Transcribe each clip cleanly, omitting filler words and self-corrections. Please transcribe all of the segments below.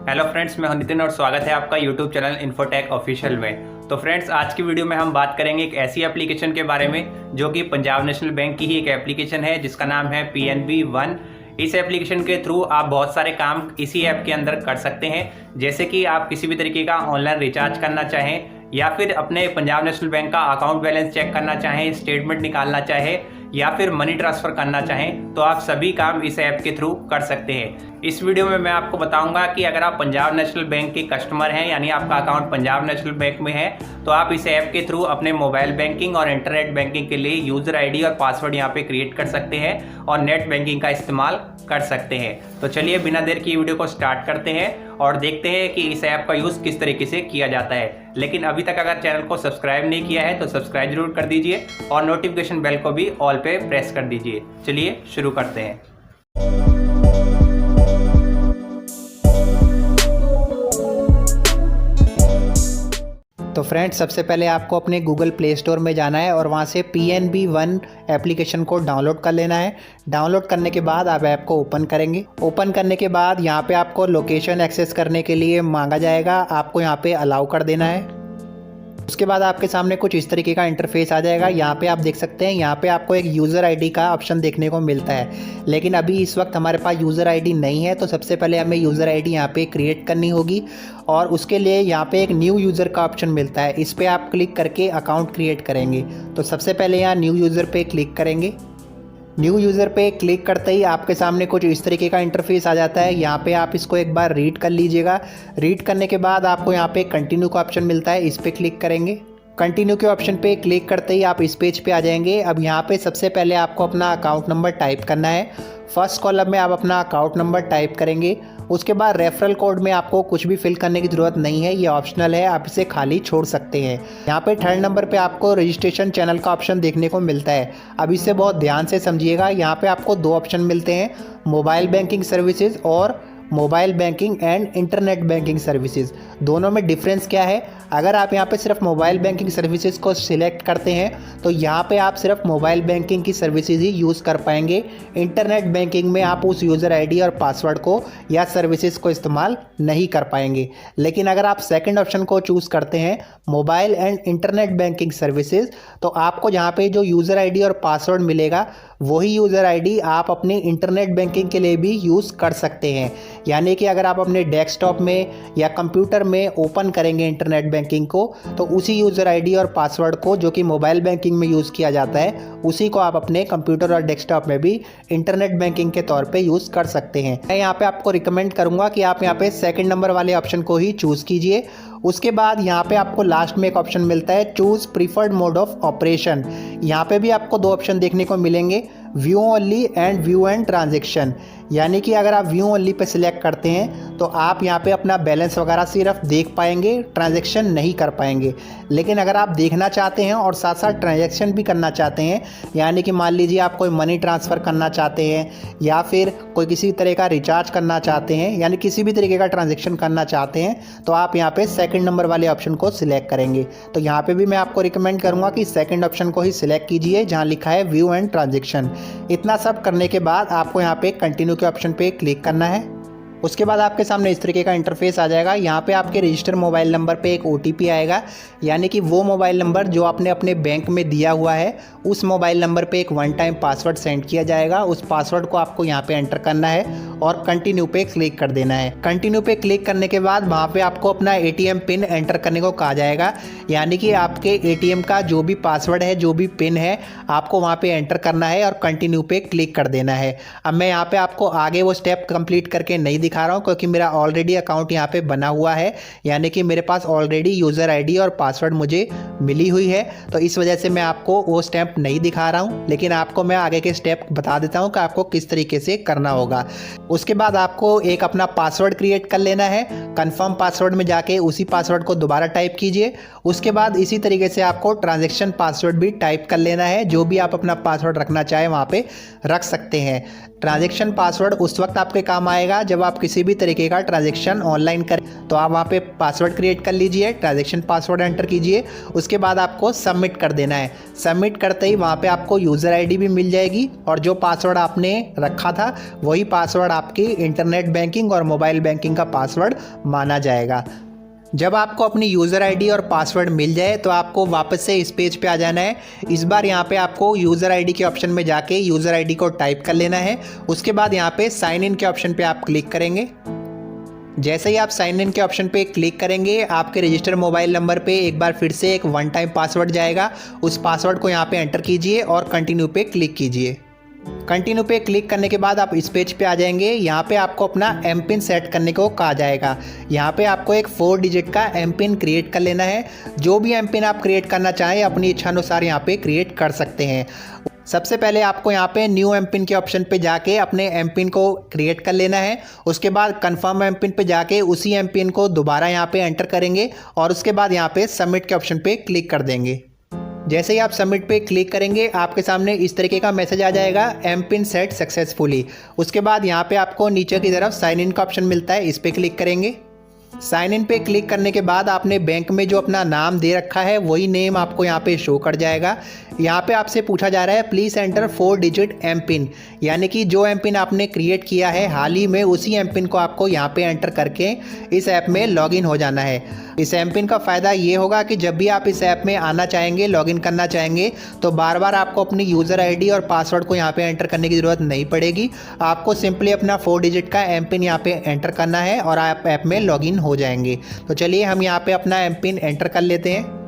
Hello friends, मैं हूं नितिन और स्वागत है आपका यूट्यूब चैनल इन्फोटेक ऑफिशियल में। तो फ्रेंड्स, आज की वीडियो में हम बात करेंगे एक ऐसी एप्लीकेशन के बारे में जो कि पंजाब नेशनल बैंक की ही एक एप्लीकेशन है जिसका नाम है PNB वन। इस एप्लीकेशन के थ्रू आप बहुत सारे काम इसी ऐप के अंदर कर सकते हैं, जैसे कि आप किसी भी तरीके का ऑनलाइन रिचार्ज करना चाहें या फिर अपने पंजाब नेशनल बैंक का अकाउंट बैलेंस चेक करना चाहें, स्टेटमेंट निकालना चाहें या फिर मनी ट्रांसफ़र करना चाहें, तो आप सभी काम इस ऐप के थ्रू कर सकते हैं। इस वीडियो में मैं आपको बताऊंगा कि अगर आप पंजाब नेशनल बैंक के कस्टमर हैं, यानी आपका अकाउंट पंजाब नेशनल बैंक में है, तो आप इस ऐप के थ्रू अपने मोबाइल बैंकिंग और इंटरनेट बैंकिंग के लिए यूज़र आईडी और पासवर्ड यहाँ पे क्रिएट कर सकते हैं और नेट बैंकिंग का इस्तेमाल कर सकते हैं। तो चलिए बिना देर की वीडियो को स्टार्ट करते हैं और देखते हैं कि इस ऐप का यूज़ किस तरीके से किया जाता है। लेकिन अभी तक अगर चैनल को सब्सक्राइब नहीं किया है तो सब्सक्राइब जरूर कर दीजिए और नोटिफिकेशन बेल को भी ऑल पे प्रेस कर दीजिए। चलिए शुरू करते हैं। तो फ्रेंड्स, सबसे पहले आपको अपने गूगल प्ले स्टोर में जाना है और वहाँ से PNB वन एप्लीकेशन को डाउनलोड कर लेना है। डाउनलोड करने के बाद आप ऐप को ओपन करेंगे। ओपन करने के बाद यहाँ पे आपको लोकेशन एक्सेस करने के लिए मांगा जाएगा, आपको यहाँ पे अलाउ कर देना है। उसके बाद आपके सामने कुछ इस तरीके का इंटरफेस आ जाएगा। यहाँ पे आप देख सकते हैं, यहाँ पे आपको एक यूज़र आईडी का ऑप्शन देखने को मिलता है, लेकिन अभी इस वक्त हमारे पास यूज़र आईडी नहीं है। तो सबसे पहले हमें यूज़र आईडी यहाँ पे क्रिएट करनी होगी और उसके लिए यहाँ पे एक न्यू यूज़र का ऑप्शन मिलता है। इस पर आप क्लिक करके अकाउंट क्रिएट करेंगे। तो सबसे पहले यहाँ न्यू यूज़र पे क्लिक करेंगे। न्यू यूज़र पे क्लिक करते ही आपके सामने कुछ इस तरीके का इंटरफेस आ जाता है। यहाँ पे आप इसको एक बार रीड कर लीजिएगा। रीड करने के बाद आपको यहाँ पे कंटिन्यू का ऑप्शन मिलता है, इस पर क्लिक करेंगे। कंटिन्यू के ऑप्शन पे क्लिक करते ही आप इस पेज पे आ जाएंगे। अब यहाँ पे सबसे पहले आपको अपना अकाउंट नंबर टाइप करना है। फर्स्ट कॉलम में आप अपना अकाउंट नंबर टाइप करेंगे। उसके बाद रेफरल कोड में आपको कुछ भी फिल करने की ज़रूरत नहीं है, ये ऑप्शनल है, आप इसे खाली छोड़ सकते हैं। यहाँ पे थर्ड नंबर पे आपको रजिस्ट्रेशन चैनल का ऑप्शन देखने को मिलता है। अब इसे बहुत ध्यान से समझिएगा। यहाँ पे आपको दो ऑप्शन मिलते हैं, मोबाइल बैंकिंग सर्विसेज और mobile banking and internet banking services. दोनों में डिफरेंस क्या है? अगर आप यहाँ पे सिर्फ मोबाइल बैंकिंग सर्विसेज को सिलेक्ट करते हैं तो यहाँ पे आप सिर्फ मोबाइल बैंकिंग की सर्विसेज ही यूज़ कर पाएंगे। इंटरनेट बैंकिंग में आप उस यूज़र आईडी और पासवर्ड को या सर्विसेज को इस्तेमाल नहीं कर पाएंगे। लेकिन अगर आप सेकंड ऑप्शन को चूज़ करते हैं, mobile and internet banking services, तो आपको यहाँ पे जो यूज़र आईडी और पासवर्ड मिलेगा वही यूज़र आईडी आप अपनी इंटरनेट बैंकिंग के लिए भी यूज़ कर सकते हैं। यानी कि अगर आप अपने डेस्कटॉप में या कंप्यूटर में ओपन करेंगे इंटरनेट बैंकिंग को, तो उसी यूज़र आईडी और पासवर्ड को जो कि मोबाइल बैंकिंग में यूज़ किया जाता है, उसी को आप अपने कंप्यूटर और डेस्कटॉप में भी इंटरनेट बैंकिंग के तौर पे यूज़ कर सकते हैं। मैं यहाँ पे आपको रिकमेंड करूँगा कि आप यहाँ पे सेकंड नंबर वाले ऑप्शन को ही चूज़ कीजिए। उसके बाद यहाँ पे आपको लास्ट में एक ऑप्शन मिलता है, choose preferred mode of operation. यहाँ पे भी आपको दो ऑप्शन देखने को मिलेंगे, view only and view and transaction. यानी कि अगर आप व्यू ओनली पे सिलेक्ट करते हैं तो आप यहाँ पे अपना बैलेंस वगैरह सिर्फ देख पाएंगे, ट्रांजैक्शन नहीं कर पाएंगे। लेकिन अगर आप देखना चाहते हैं और साथ साथ ट्रांजैक्शन भी करना चाहते हैं, यानी कि मान लीजिए आप कोई मनी ट्रांसफ़र करना चाहते हैं या फिर कोई किसी तरह का रिचार्ज करना चाहते हैं, यानी किसी भी तरीके का ट्रांजैक्शन करना चाहते हैं, तो आप यहाँ पे सेकंड नंबर वाले ऑप्शन को सिलेक्ट करेंगे। तो यहाँ पे भी मैं आपको रिकमेंड करूँगा कि सेकंड ऑप्शन को ही सिलेक्ट कीजिए जहाँ लिखा है व्यू एंड ट्रांजैक्शन। इतना सब करने के बाद आपको यहाँ पे कंटिन्यू के ऑप्शन पे क्लिक करना है। उसके बाद आपके सामने इस तरीके का इंटरफेस आ जाएगा। यहाँ पे आपके रजिस्टर मोबाइल नंबर पे एक OTP आएगा, यानी कि वो मोबाइल नंबर जो आपने अपने बैंक में दिया हुआ है, उस मोबाइल नंबर पे एक वन टाइम पासवर्ड सेंड किया जाएगा। उस पासवर्ड को आपको यहाँ पे एंटर करना है और कंटिन्यू पे क्लिक कर देना है। कंटिन्यू पे क्लिक करने के बाद वहाँ पे आपको अपना ATM पिन एंटर करने को कहा जाएगा, यानी कि आपके ATM का जो भी पासवर्ड है, जो भी पिन है, आपको वहाँ पे एंटर करना है और कंटिन्यू पे क्लिक कर देना है। अब मैं यहाँ पे आपको आगे वो स्टेप कंप्लीट करके नहीं दिखा रहा हूँ क्योंकि मेरा ऑलरेडी अकाउंट यहाँ पे बना हुआ है, यानी कि मेरे पास ऑलरेडी यूज़र आईडी और पासवर्ड मुझे मिली हुई है। तो इस वजह से मैं आपको वो स्टेप नहीं दिखा रहा हूँ, लेकिन आपको मैं आगे के स्टेप बता देता हूँ कि आपको किस तरीके से करना होगा। उसके बाद आपको एक अपना पासवर्ड क्रिएट कर लेना है। कन्फर्म पासवर्ड में जाके उसी पासवर्ड को दोबारा टाइप कीजिए। उसके बाद इसी तरीके से आपको ट्रांजैक्शन पासवर्ड भी टाइप कर लेना है। जो भी आप अपना पासवर्ड रखना चाहें वहाँ पे रख सकते हैं। ट्रांजैक्शन पासवर्ड उस वक्त आपके काम आएगा जब आप किसी भी तरीके का ट्रांजैक्शन ऑनलाइन करें, तो आप वहाँ पे पासवर्ड क्रिएट कर लीजिए, ट्रांजैक्शन पासवर्ड एंटर कीजिए, उसके बाद आपको सबमिट कर देना है। सबमिट करते ही वहाँ पे आपको यूज़र आईडी भी मिल जाएगी और जो पासवर्ड आपने रखा था वही पासवर्ड आपकी इंटरनेट बैंकिंग और मोबाइल बैंकिंग का पासवर्ड माना जाएगा। जब आपको अपनी यूज़र आईडी और पासवर्ड मिल जाए तो आपको वापस से इस पेज पे आ जाना है। इस बार यहाँ पे आपको यूज़र आईडी के ऑप्शन में जाके यूज़र आईडी को टाइप कर लेना है। उसके बाद यहाँ पे साइन इन के ऑप्शन पे आप क्लिक करेंगे। जैसे ही आप साइन इन के ऑप्शन पे क्लिक करेंगे आपके रजिस्टर्ड मोबाइल नंबर पे एक बार फिर से एक वन टाइम पासवर्ड जाएगा। उस पासवर्ड को यहाँ पे एंटर कीजिए और कंटिन्यू पे क्लिक कीजिए। कंटिन्यू पे क्लिक करने के बाद आप इस पेज पे आ जाएंगे। यहाँ पे आपको अपना एम पिन सेट करने को कहा जाएगा। यहाँ पे आपको एक 4 डिजिट का एम पिन क्रिएट कर लेना है। जो भी एम पिन आप क्रिएट करना चाहें अपनी इच्छा अनुसार यहाँ पे क्रिएट कर सकते हैं। सबसे पहले आपको यहाँ पे न्यू एम पिन के ऑप्शन पे जाके अपने एम पिन को क्रिएट कर लेना है। उसके बाद कंफर्म एम पिन पे जाके उसी एम पिन को दोबारा यहाँ पे एंटर करेंगे और उसके बाद यहाँ पे सबमिट के ऑप्शन पे क्लिक कर देंगे। जैसे ही आप सबमिट पे क्लिक करेंगे आपके सामने इस तरीके का मैसेज आ जाएगा, एम पिन सेट सक्सेसफुली। उसके बाद यहाँ पे आपको नीचे की तरफ साइन इन का ऑप्शन मिलता है, इस पर क्लिक करेंगे। साइन इन पे क्लिक करने के बाद आपने बैंक में जो अपना नाम दे रखा है वही नेम आपको यहाँ पे शो कर जाएगा। यहाँ पे आपसे पूछा जा रहा है please enter 4 digit M PIN, यानी कि जो एम पिन आपने क्रिएट किया है हाल ही में उसी एम पिन को आपको यहाँ पे एंटर करके इस ऐप में लॉगिन हो जाना है। इस एम पिन का फ़ायदा ये होगा कि जब भी आप इस ऐप में आना चाहेंगे, लॉगिन करना चाहेंगे, तो बार बार आपको अपनी यूज़र आईडी और पासवर्ड को यहाँ पे एंटर करने की ज़रूरत नहीं पड़ेगी। आपको सिंपली अपना 4 डिजिट का एम पिन यहाँ पे एंटर करना है और आप ऐप में लॉगिन हो जाएंगे। तो चलिए हम यहाँ पे अपना एम पिन एंटर कर लेते हैं।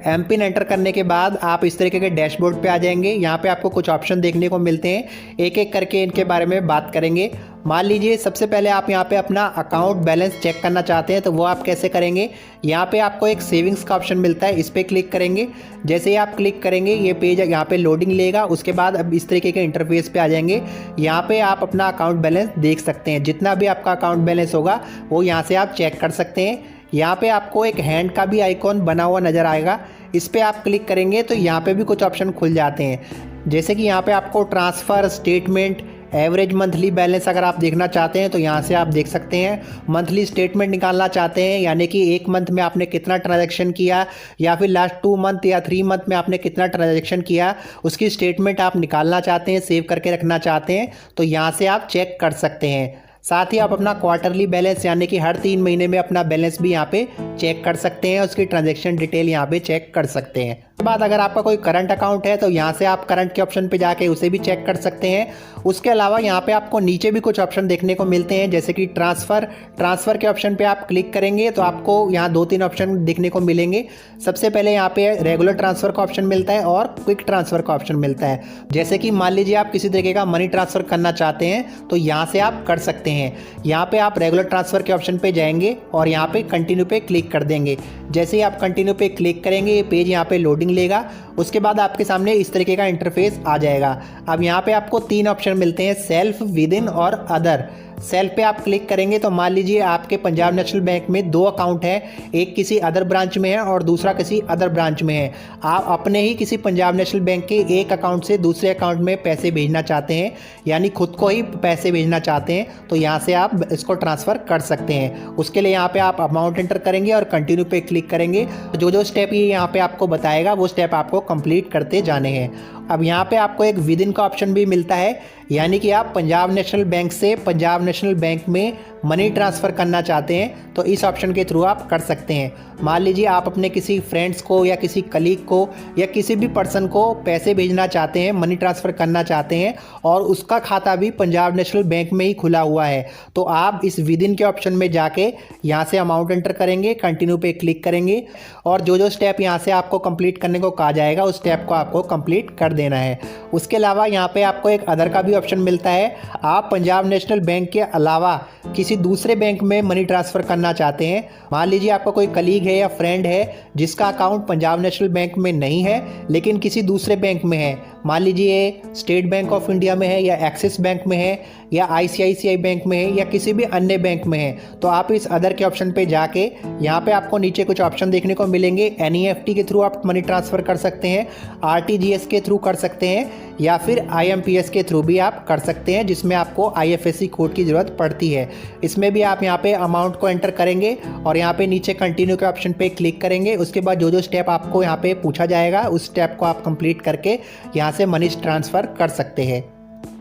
एम पिन एंटर करने के बाद आप इस तरीके के डैशबोर्ड पे आ जाएंगे। यहाँ पे आपको कुछ ऑप्शन देखने को मिलते हैं, एक एक करके इनके बारे में बात करेंगे। मान लीजिए सबसे पहले आप यहाँ पे अपना अकाउंट बैलेंस चेक करना चाहते हैं, तो वो आप कैसे करेंगे। यहाँ पे आपको एक सेविंग्स का ऑप्शन मिलता है, इस पर क्लिक करेंगे। जैसे ही आप क्लिक करेंगे ये पेज यहाँ पे लोडिंग लेगा। उसके बाद अब इस तरीके के इंटरफेस पे आ जाएंगे। यहाँ पे आप अपना अकाउंट बैलेंस देख सकते हैं, जितना भी आपका अकाउंट बैलेंस होगा वो यहाँ से आप चेक कर सकते हैं। यहाँ पे आपको एक हैंड का भी आइकॉन बना हुआ नज़र आएगा, इस पर आप क्लिक करेंगे तो यहाँ पे भी कुछ ऑप्शन खुल जाते हैं। जैसे कि यहाँ पे आपको transfer, statement, average monthly balance अगर आप देखना चाहते हैं तो यहाँ से आप देख सकते हैं। मंथली स्टेटमेंट निकालना चाहते हैं, यानी कि एक मंथ में आपने कितना ट्रांजैक्शन किया या फिर लास्ट 2 मंथ या 3 मंथ में आपने कितना ट्रांजैक्शन किया, उसकी स्टेटमेंट आप निकालना चाहते हैं, सेव करके रखना चाहते हैं तो यहाँ से आप चेक कर सकते हैं। साथ ही आप अपना क्वार्टरली बैलेंस यानी कि हर 3 महीने में अपना बैलेंस भी यहाँ पे चेक कर सकते हैं, उसकी ट्रांजैक्शन डिटेल यहाँ पे चेक कर सकते हैं। उसके बाद अगर आपका कोई करंट अकाउंट है तो यहाँ से आप करंट के ऑप्शन पे जाके उसे भी चेक कर सकते हैं। उसके अलावा यहाँ पे आपको नीचे भी कुछ ऑप्शन देखने को मिलते हैं, जैसे कि ट्रांसफ़र के ऑप्शन पे आप क्लिक करेंगे तो आपको यहाँ 2-3 ऑप्शन देखने को मिलेंगे। सबसे पहले यहाँ पे रेगुलर ट्रांसफ़र का ऑप्शन मिलता है और क्विक ट्रांसफ़र का ऑप्शन मिलता है। जैसे कि मान लीजिए आप किसी तरीके का मनी ट्रांसफ़र करना चाहते हैं तो यहाँ से आप कर सकते हैं। यहाँ पे आप रेगुलर ट्रांसफ़र के ऑप्शन पे जाएंगे और यहाँ पे कंटिन्यू पे क्लिक कर देंगे। जैसे ही आप कंटिन्यू पे क्लिक करेंगे ये पेज यहाँ पे लोडिंग लेगा। उसके बाद आपके सामने इस तरीके का इंटरफेस आ जाएगा। अब यहाँ पे आपको 3 ऑप्शन मिलते हैं, सेल्फ, विदिन और अदर। सेल्फ पे आप क्लिक करेंगे तो मान लीजिए आपके पंजाब नेशनल बैंक में 2 अकाउंट हैं, एक किसी अदर ब्रांच में है और दूसरा किसी अदर ब्रांच में है। आप अपने ही किसी पंजाब नेशनल बैंक के एक अकाउंट से दूसरे अकाउंट में पैसे भेजना चाहते हैं, यानी खुद को ही पैसे भेजना चाहते हैं, तो यहाँ से आप इसको ट्रांसफ़र कर सकते हैं। उसके लिए यहाँ पे आप अमाउंट एंटर करेंगे और कंटिन्यू पे क्लिक करेंगे। जो स्टेप ये यहाँ पे आपको बताएगा वो स्टेप आपको कंप्लीट करते जाने हैं। अब यहाँ पे आपको एक विदिन का ऑप्शन भी मिलता है, यानी कि आप पंजाब नेशनल बैंक से पंजाब नेशनल बैंक में मनी ट्रांसफ़र करना चाहते हैं तो इस ऑप्शन के थ्रू आप कर सकते हैं। मान लीजिए आप अपने किसी फ्रेंड्स को या किसी कलीग को या किसी भी पर्सन को पैसे भेजना चाहते हैं, मनी ट्रांसफ़र करना चाहते हैं और उसका खाता भी पंजाब नेशनल बैंक में ही खुला हुआ है, तो आप इस विदिन के ऑप्शन में जाके यहाँ से अमाउंट एंटर करेंगे, कंटिन्यू पे क्लिक करेंगे और जो स्टेप यहाँ से आपको कंप्लीट करने को कहा जाएगा उस स्टेप को आपको कंप्लीट कर देना है। उसके अलावा यहाँ पे आपको एक अदर का भी ऑप्शन मिलता है। आप पंजाब नेशनल बैंक के अलावा किसी दूसरे बैंक में मनी ट्रांसफ़र करना चाहते हैं, मान लीजिए आपका कोई कलीग है या फ्रेंड है जिसका अकाउंट पंजाब नेशनल बैंक में नहीं है लेकिन किसी दूसरे बैंक में है, मान लीजिए स्टेट बैंक ऑफ इंडिया में है या एक्सिस बैंक में है या ICICI बैंक में है या किसी भी अन्य बैंक में है, तो आप इस अदर के ऑप्शन पे जाके यहाँ पे आपको नीचे कुछ ऑप्शन देखने को मिलेंगे। NEFT के थ्रू आप मनी ट्रांसफ़र कर सकते हैं, RTGS के थ्रू कर सकते हैं या फिर IMPS के थ्रू भी आप कर सकते हैं, जिसमें आपको IFSC कोड की ज़रूरत पड़ती है। इसमें भी आप यहाँ पे अमाउंट को एंटर करेंगे और यहाँ पे नीचे कंटिन्यू के ऑप्शन पे क्लिक करेंगे। उसके बाद जो जो स्टेप आपको यहाँ पे पूछा जाएगा उस स्टेप को आप कंप्लीट करके यहाँ से मनी ट्रांसफ़र कर सकते हैं।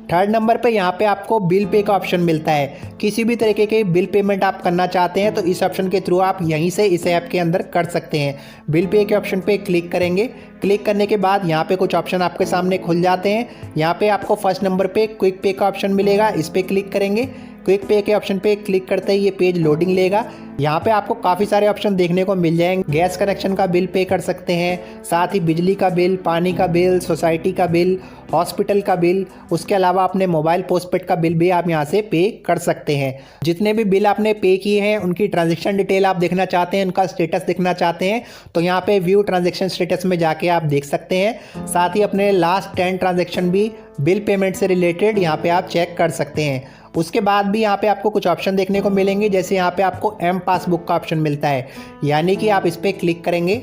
थर्ड नंबर पे यहाँ पे आपको बिल पे का ऑप्शन मिलता है। किसी भी तरीके के बिल पेमेंट आप करना चाहते हैं तो इस ऑप्शन के थ्रू आप यहीं से इस ऐप के अंदर कर सकते हैं। बिल पे के ऑप्शन पे क्लिक करेंगे। क्लिक करने के बाद यहाँ पे कुछ ऑप्शन आपके सामने खुल जाते हैं। यहाँ पे आपको फर्स्ट नंबर पे क्विक पे का ऑप्शन मिलेगा, इस पर क्लिक करेंगे। क्विक पे के ऑप्शन पे क्लिक करते ही ये पेज लोडिंग लेगा। यहाँ पे आपको काफ़ी सारे ऑप्शन देखने को मिल जाएंगे। गैस कनेक्शन का बिल पे कर सकते हैं, साथ ही बिजली का बिल, पानी का बिल, सोसाइटी का बिल, हॉस्पिटल का बिल, उसके अलावा अपने मोबाइल पोस्टपेड का बिल भी आप यहाँ से पे कर सकते हैं। जितने भी बिल आपने पे किए हैं उनकी ट्रांजेक्शन डिटेल आप देखना चाहते हैं, उनका स्टेटस देखना चाहते हैं तो यहाँ पे व्यू ट्रांजेक्शन स्टेटस में जाके आप देख सकते हैं। साथ ही अपने लास्ट 10 ट्रांजेक्शन भी बिल पेमेंट से रिलेटेड यहाँ पे आप चेक कर सकते हैं। उसके बाद भी यहाँ पे आपको कुछ ऑप्शन देखने को मिलेंगे, जैसे यहाँ पे आपको M पासबुक का ऑप्शन मिलता है, यानी कि आप इस पर क्लिक करेंगे।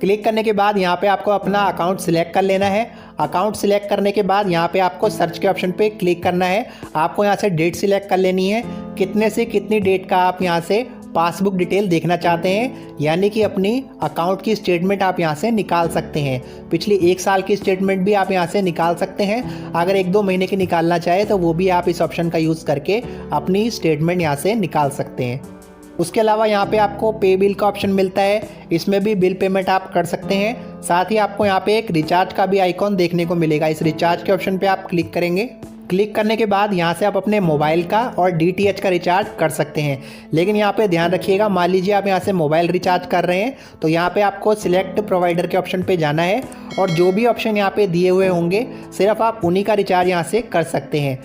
क्लिक करने के बाद यहाँ पे आपको अपना अकाउंट सिलेक्ट कर लेना है। अकाउंट सिलेक्ट करने के बाद यहाँ पे आपको सर्च के ऑप्शन पे क्लिक करना है। आपको यहाँ से डेट सिलेक्ट कर लेनी है, कितने से कितनी डेट का आप यहाँ से पासबुक डिटेल देखना चाहते हैं, यानी कि अपनी अकाउंट की स्टेटमेंट आप यहाँ से निकाल सकते हैं। पिछली 1 साल की स्टेटमेंट भी आप यहाँ से निकाल सकते हैं। अगर 1-2 महीने की निकालना चाहे तो वो भी आप इस ऑप्शन का यूज़ करके अपनी स्टेटमेंट यहाँ से निकाल सकते हैं। उसके अलावा यहाँ पे आपको पे बिल का ऑप्शन मिलता है, इसमें भी बिल पेमेंट आप कर सकते हैं। साथ ही आपको यहाँ पे एक रिचार्ज का भी आइकॉन देखने को मिलेगा। इस रिचार्ज के ऑप्शन पे आप क्लिक करेंगे। क्लिक करने के बाद यहाँ से आप अपने मोबाइल का और DTH का रिचार्ज कर सकते हैं। लेकिन यहाँ पे ध्यान रखिएगा, मान लीजिए आप यहाँ से मोबाइल रिचार्ज कर रहे हैं तो यहाँ पे आपको सिलेक्ट प्रोवाइडर के ऑप्शन पे जाना है और जो भी ऑप्शन यहाँ पे दिए हुए होंगे सिर्फ आप उन्हीं का रिचार्ज यहाँ से कर सकते हैं।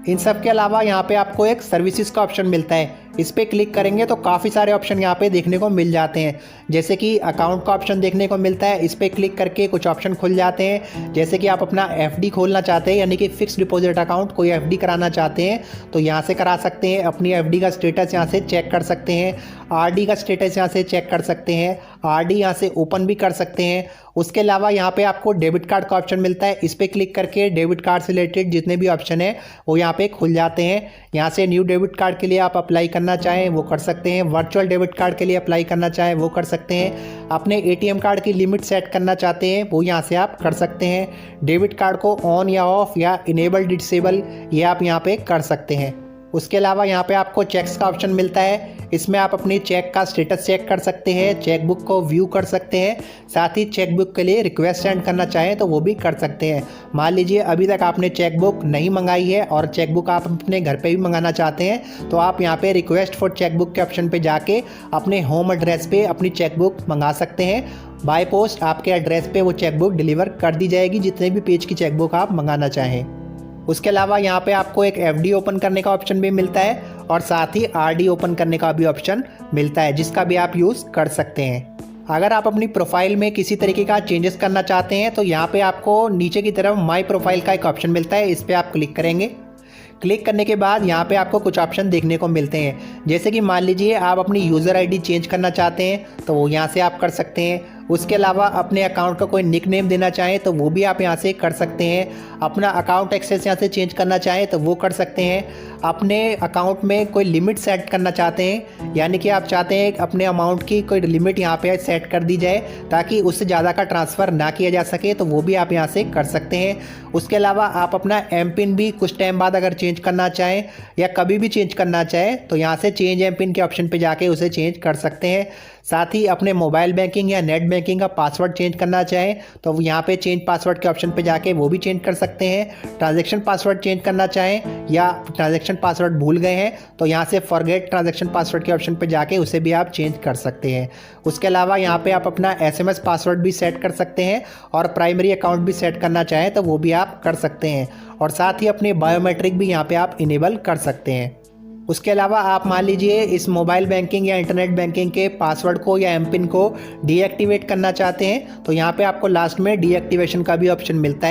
इन सब के अलावा यहाँ पे आपको एक सर्विसेज का ऑप्शन मिलता है, इस पर क्लिक करेंगे तो काफ़ी सारे ऑप्शन यहाँ पे देखने को मिल जाते हैं। जैसे कि अकाउंट का ऑप्शन देखने को मिलता है, इस पर क्लिक करके कुछ ऑप्शन खुल जाते हैं। जैसे कि आप अपना FD खोलना चाहते हैं, यानी कि फिक्स डिपॉजिट अकाउंट, कोई FD कराना चाहते हैं तो यहाँ से करा सकते हैं। अपनी FD का स्टेटस यहाँ से चेक कर सकते हैं, RD का स्टेटस यहाँ से चेक कर सकते हैं, RD यहाँ से ओपन भी कर सकते हैं। उसके अलावा यहाँ पे आपको डेबिट कार्ड का ऑप्शन मिलता है, इस पर क्लिक करके डेबिट कार्ड से रिलेटेड जितने भी ऑप्शन है वो यहाँ पे खुल जाते हैं। यहाँ से न्यू डेबिट कार्ड के लिए आप अप्लाई करना चाहें वो कर सकते हैं, वर्चुअल डेबिट कार्ड के लिए अप्लाई करना चाहें वो कर सकते हैं, अपने ATM कार्ड की लिमिट सेट करना चाहते हैं वो यहाँ से आप कर सकते हैं। डेबिट कार्ड को ऑन या ऑफ या इनेबल डिसेबल ये आप यहाँ पे कर सकते हैं। उसके अलावा यहाँ पे आपको चेक्स का ऑप्शन मिलता है, इसमें आप अपनी चेक का स्टेटस चेक कर सकते हैं, चेकबुक को व्यू कर सकते हैं। साथ ही चेकबुक के लिए रिक्वेस्ट सेंड करना चाहें तो वो भी कर सकते हैं। मान लीजिए अभी तक आपने चेकबुक नहीं मंगाई है और चेकबुक आप अपने घर पे भी मंगाना चाहते हैं तो आप यहाँ पे रिक्वेस्ट फॉर चेकबुक के ऑप्शन पे जाके अपने होम एड्रेस पे अपनी चेकबुक मंगा सकते हैं। बाय पोस्ट आपके एड्रेस पे वो चेकबुक डिलीवर कर दी जाएगी, जितने भी पेज की चेकबुक आप मंगाना चाहें। उसके अलावा यहाँ पे आपको एक FD ओपन करने का ऑप्शन भी मिलता है और साथ ही RD ओपन करने का भी ऑप्शन मिलता है, जिसका भी आप यूज़ कर सकते हैं। अगर आप अपनी प्रोफाइल में किसी तरीके का चेंजेस करना चाहते हैं तो यहाँ पे आपको नीचे की तरफ माई प्रोफाइल का एक ऑप्शन मिलता है, इस पर आप क्लिक करेंगे। क्लिक करने के बाद यहाँ पे आपको कुछ ऑप्शन देखने को मिलते हैं, जैसे कि मान लीजिए आप अपनी यूज़र ID चेंज करना चाहते हैं तो वो यहाँ से आप कर सकते हैं। उसके अलावा अपने अकाउंट का कोई निक नेम देना चाहें तो वो भी आप यहाँ से कर सकते हैं। अपना अकाउंट एक्सेस यहाँ से चेंज करना चाहें तो वो कर सकते हैं। अपने अकाउंट में कोई लिमिट सेट करना चाहते हैं, यानी कि आप चाहते हैं अपने अमाउंट की कोई लिमिट यहाँ पे सेट कर दी जाए ताकि उससे ज़्यादा का ट्रांसफ़र ना किया जा सके, तो वो भी आप यहाँ से कर सकते हैं। उसके अलावा आप अपना MPIN भी कुछ टाइम बाद अगर चेंज करना चाहें या कभी भी चेंज करना चाहें तो यहाँ से चेंज MPIN के ऑप्शन पे जाके उसे चेंज कर सकते हैं। साथ ही अपने मोबाइल बैंकिंग या नेट बैंकिंग का पासवर्ड चेंज करना चाहें तो यहाँ पे चेंज पासवर्ड के ऑप्शन पे जाके वो भी चेंज कर सकते हैं। ट्रांजैक्शन पासवर्ड चेंज करना चाहें या ट्रांजैक्शन पासवर्ड भूल गए हैं तो यहाँ से फॉरगेट ट्रांजैक्शन पासवर्ड के ऑप्शन पे जाके उसे भी आप चेंज कर सकते हैं। उसके अलावा यहाँ पे आप अपना SMS पासवर्ड भी सेट कर सकते हैं और प्राइमरी अकाउंट भी सेट करना चाहें तो वो भी आप कर सकते हैं। और साथ ही अपने बायोमेट्रिक भी यहाँ पे आप इनेबल कर सकते हैं। उसके अलावा आप मान लीजिए इस मोबाइल बैंकिंग या इंटरनेट बैंकिंग के पासवर्ड को या MPIN को डीएक्टिवेट करना चाहते हैं तो यहाँ पे आपको लास्ट में डीएक्टिवेशन का भी ऑप्शन मिलता है।